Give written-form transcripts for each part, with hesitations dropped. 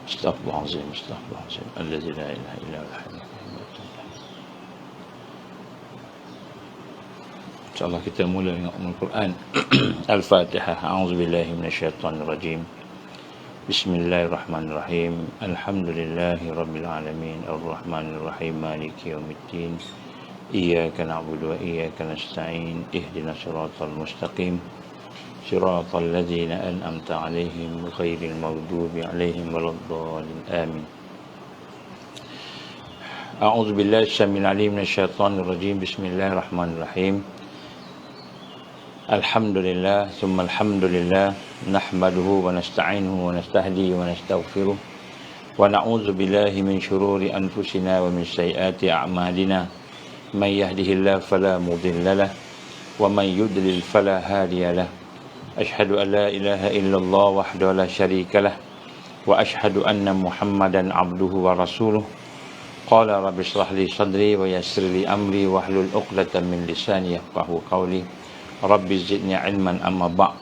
Astaghfirullahaladzim, astaghfirullahaladzim. Allazi la ilaha illa huwal hayyul qayyum. InsyaAllah kita mula dengan Ummul Quran. Al-Fatihah. A'udzubillahi minasyaitonirrajim. Bismillahirrahmanirrahim. Alhamdulillahi rabbil alamin. Ar-Rahmanirrahim. Maliki yaumiddin. Iyyaka na'budu wa iyyaka nasta'in. Ihdinas siratal mustaqim. Siratal ladzina an'amta 'alaihim ghairil maghdubi 'alaihim waladdallin. Amin. A'udzu billahi samil 'alim minasyaitonir rajim. Bismillahirrahmanirrahim. Alhamdulillah, thumma alhamdulillah, nahmaduhu wa nasta'inuhu wa nastahdihi wa nastaghfiruh wa na'udzu billahi min syururi anfusina wa min sayyiati a'malina. May yahdihillahu fala mudilla lahu wa may yudlil fala hadiya lahu. Ashhadu an la ilaha illallah wahdahu la syarika lah wa ashhadu anna Muhammadan abduhu wa rasuluh. Qala rabbi shrah li sadri wa yassir li amri wahlul 'uqdatam min lisani yafqahu qawli. Rabbi zidni ilman amma ba'd.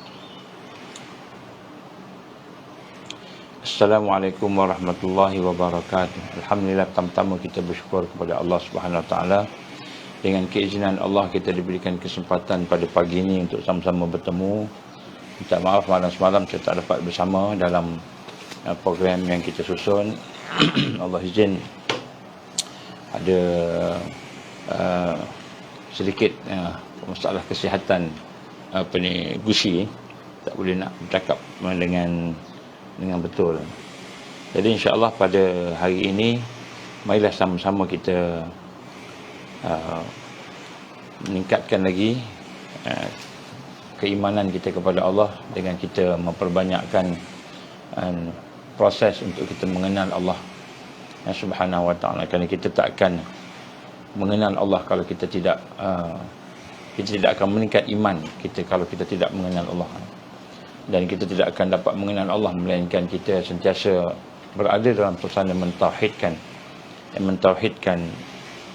Assalamualaikum warahmatullahi wabarakatuh. Alhamdulillah, pertama-tama kita bersyukur kepada Allah Subhanahu Wa Taala. Dengan keizinan Allah kita diberikan kesempatan pada pagi ini untuk sama-sama bertemu. Minta maaf malam semalam saya tak dapat bersama dalam program yang kita susun. Allah izin ada sedikit masalah kesihatan gusi, tak boleh nak bercakap dengan betul. Jadi insya-Allah pada hari ini marilah sama-sama kita meningkatkan lagi keimanan kita kepada Allah dengan kita memperbanyakkan proses untuk kita mengenal Allah Subhanahu Wa Taala. Kerana kita tak akan mengenal Allah kalau kita tidak akan meningkat iman kita kalau kita tidak mengenal Allah, dan kita tidak akan dapat mengenal Allah melainkan kita sentiasa berada dalam suasana mentauhidkan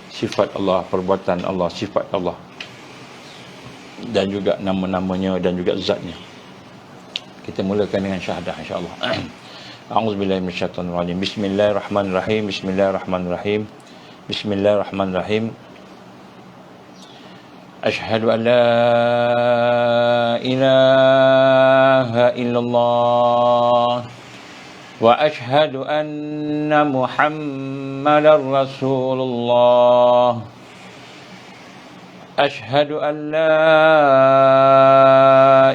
sifat Allah, perbuatan Allah, sifat Allah, dan juga nama-namanya dan juga zatnya. Kita mulakan dengan syahadah insya-Allah. A'udzubillahi minasyaitonir rajim. Bismillahirrahmanirrahim. Bismillahirrahmanirrahim. Bismillahirrahmanirrahim. Asyhadu an la ilaha illallah wa asyhadu anna Muhammadar Rasulullah. Asyhadu an la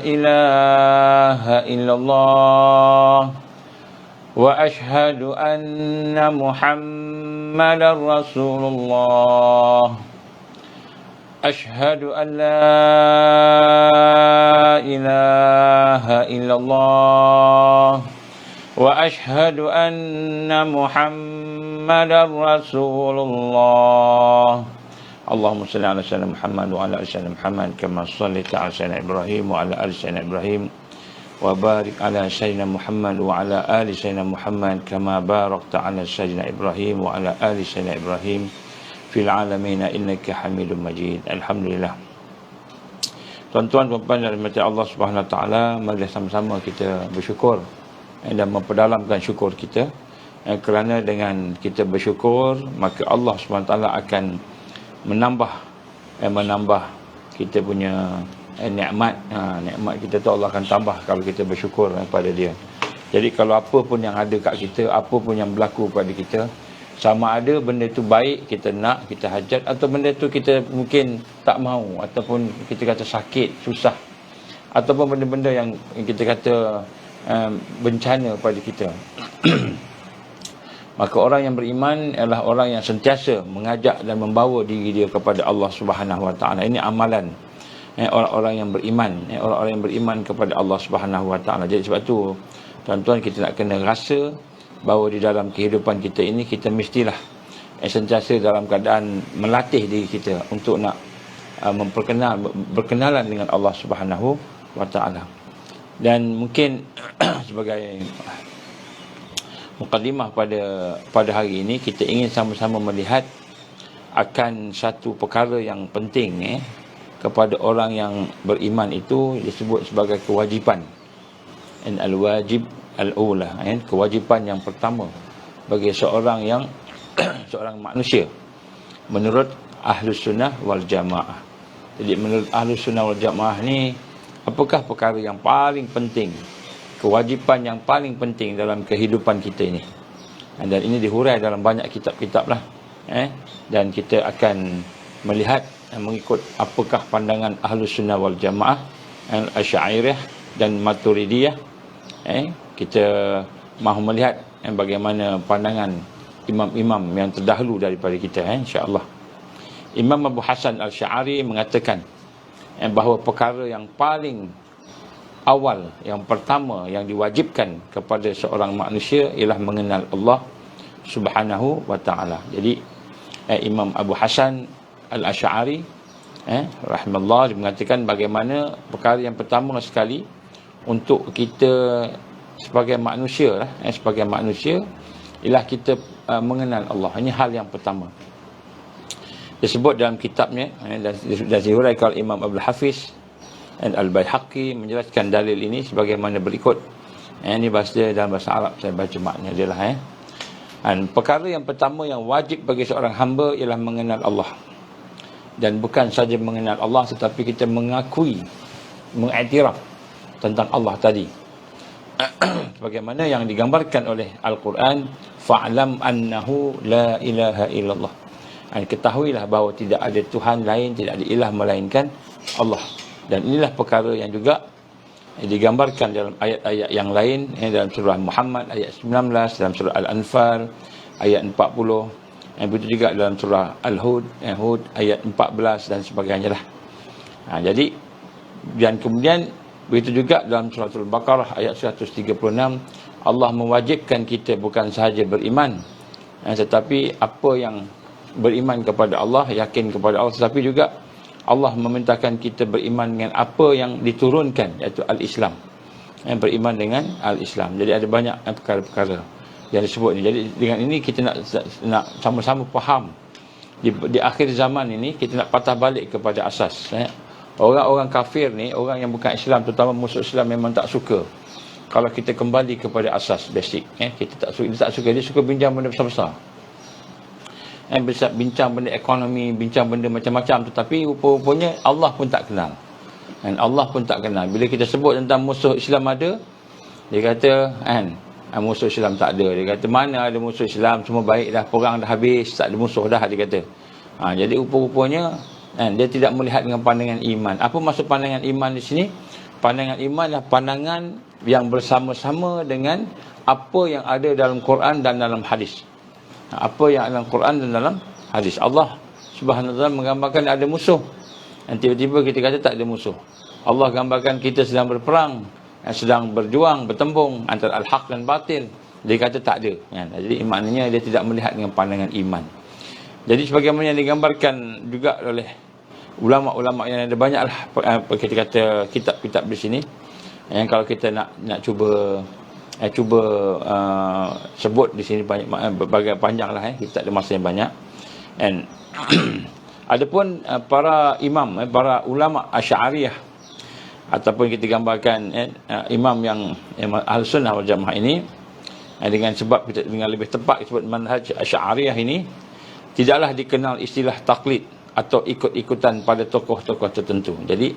ilaha illallah wa asyhadu anna Muhammadar Rasulullah. Asyhadu an la ilaha illallah wa asyhadu anna Muhammadar Rasulullah. Allahumma salli ala sayyidina Muhammad wa ala ali sayyidina Muhammad kama shallaita ala sayyidina Ibrahim wa ala ali sayyidina Ibrahim wa barik ala sayyidina Muhammad wa ala ali sayyidina Muhammad kama barakta ala sayyidina Ibrahim wa ala ali sayyidina Ibrahim fil alamin innaka Hamidum Majid. Alhamdulillah. Tuan-tuan dan puan dari mata Allah Subhanahu Wa Taala, mari sama-sama kita bersyukur dan memperdalamkan syukur kita, kerana dengan kita bersyukur maka Allah Subhanahu Wa Taala akan menambah kita punya nikmat. Nikmat kita tu Allah akan tambah kalau kita bersyukur kepada Dia. Jadi kalau apa pun yang ada kat kita, apa pun yang berlaku pada kita, sama ada benda tu baik, kita nak, kita hajat, atau benda tu kita mungkin tak mahu, ataupun kita kata sakit, susah, ataupun benda-benda yang kita kata bencana pada kita. Maka orang yang beriman adalah orang yang sentiasa mengajak dan membawa diri dia kepada Allah Subhanahu Wa Taala. Ini amalan orang-orang yang beriman, orang-orang yang beriman kepada Allah Subhanahu Wa Taala. Jadi sebab tu tuan-tuan, kita nak kena rasa bahawa di dalam kehidupan kita ini kita mestilah sentiasa dalam keadaan melatih diri kita untuk nak berkenalan dengan Allah Subhanahu Wa Taala. Dan mungkin sebagai mukadimah pada hari ini, kita ingin sama-sama melihat akan satu perkara yang penting kepada orang yang beriman, itu disebut sebagai kewajipan. Al-wajib al-ula, kewajipan yang pertama bagi seorang yang seorang manusia menurut Ahlus Sunnah wal Jamaah. Jadi menurut Ahlus Sunnah wal Jamaah ni, apakah perkara yang paling penting, kewajipan yang paling penting dalam kehidupan kita ini? Dan ini dihurai dalam banyak kitab-kitab lah. Dan kita akan melihat mengikut apakah pandangan Ahlus Sunnah wal Jamaah, Asy'ariyah dan Maturidiyah. Kita mahu melihat bagaimana pandangan imam-imam yang terdahulu daripada kita, insya-Allah. Imam Abu Hasan Al-Sy'ari mengatakan bahawa perkara yang paling awal, yang pertama yang diwajibkan kepada seorang manusia ialah mengenal Allah Subhanahu wa taala. Jadi Imam Abu Hasan Al-Asy'ari rahimahullah mengatakan bagaimana perkara yang pertama sekali untuk kita sebagai manusia ialah kita mengenal Allah. Ini hal yang pertama. Disebut dalam kitabnya dan dihuraikan oleh Imam Abdul Hafiz dan Al-Baihaqi menjelaskan dalil ini sebagaimana berikut. Ini bahasa dalam bahasa Arab, saya baca makna dia lah. Dan perkara yang pertama yang wajib bagi seorang hamba ialah mengenal Allah. Dan bukan saja mengenal Allah, tetapi kita mengakui, mengiktiraf tentang Allah tadi. Bagaimana yang digambarkan oleh Al-Quran, fa'lam annahu la ilaha illallah. Ketahuilah bahawa tidak ada Tuhan lain, tidak ada ilah melainkan Allah. Dan inilah perkara yang juga digambarkan dalam ayat-ayat yang lain, dalam surah Muhammad ayat 19, dalam surah Al-Anfal ayat 40, begitu juga dalam surah Al-Hud ayat 14 dan sebagainya lah. Jadi dan kemudian begitu juga dalam surah Al-Baqarah ayat 136, Allah mewajibkan kita bukan sahaja beriman, tetapi apa yang beriman kepada Allah, yakin kepada Allah, tetapi juga Allah memerintahkan kita beriman dengan apa yang diturunkan, iaitu Al-Islam. Beriman dengan Al-Islam. Jadi ada banyak perkara-perkara yang disebut ni. Jadi dengan ini kita nak sama-sama faham. Di akhir zaman ini kita nak patah balik kepada asas. Orang-orang kafir ni, orang yang bukan Islam, terutama musuh Islam, memang tak suka kalau kita kembali kepada asas basic. Kita tak suka, dia suka bincang benda besar-besar. Bincang benda ekonomi, bincang benda macam-macam, tetapi rupa-rupanya Allah pun tak kenal. Dan Allah pun tak kenal. Bila kita sebut tentang musuh Islam ada, dia kata musuh Islam tak ada. Dia kata mana ada musuh Islam, semua baik dah, perang dah habis, tak ada musuh dah, dia kata. Jadi rupa-rupanya dia tidak melihat dengan pandangan iman. Apa maksud pandangan iman di sini? Pandangan iman adalah pandangan yang bersama-sama dengan apa yang ada dalam Quran dan dalam hadis. Apa yang dalam Quran dan dalam hadis. Allah Subhanahu wa taala menggambarkan ada musuh, dan tiba-tiba kita kata tak ada musuh. Allah gambarkan kita sedang berperang, sedang berjuang, bertembung antara al-haq dan batil. Dia kata tak ada. Jadi maknanya dia tidak melihat dengan pandangan iman. Jadi sebagaimana yang digambarkan juga oleh ulama-ulama yang ada banyaklah kita kata kitab-kitab di sini. Yang kalau kita nak cuba sebut di sini banyak berbagai panjanglah, kita tak ada masa yang banyak. And adapun para imam, para ulama Asy'ariyah, ataupun kita gambarkan imam yang Ahlus Sunnah wal Jamaah ini, dengan sebab kita dengan lebih tepat disebut manhaj Asy'ariyah ini, tidaklah dikenal istilah taklid atau ikut-ikutan pada tokoh-tokoh tertentu. Jadi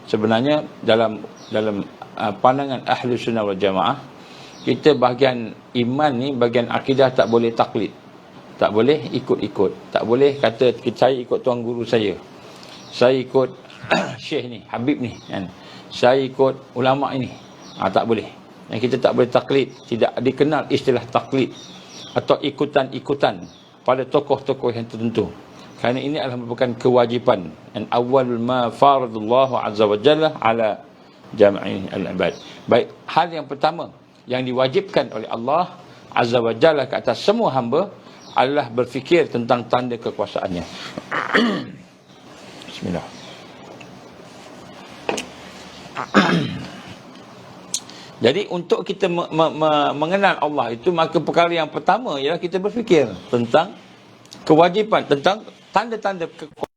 sebenarnya dalam pandangan Ahlus Sunnah wal Jamaah, kita bahagian iman ni, bahagian akidah tak boleh taklid, tak boleh ikut-ikut, tak boleh kata saya ikut tuan guru saya ikut syekh ni, habib ni, saya ikut ulama ini, tak boleh. Dan kita tak boleh taklid, tidak dikenal istilah taklid atau ikutan-ikutan pada tokoh-tokoh yang tertentu, kerana ini adalah merupakan kewajipan. Dan awal ma faradallahu azza wa jalla ala jami'i al-ibad. Baik, hal yang pertama yang diwajibkan oleh Allah Azza wa Jalla ke atas semua hamba adalah berfikir tentang tanda kekuasaannya. Bismillah. Jadi untuk kita mengenal Allah itu, maka perkara yang pertama ialah kita berfikir tentang kewajipan, tentang tanda-tanda kekuasaan.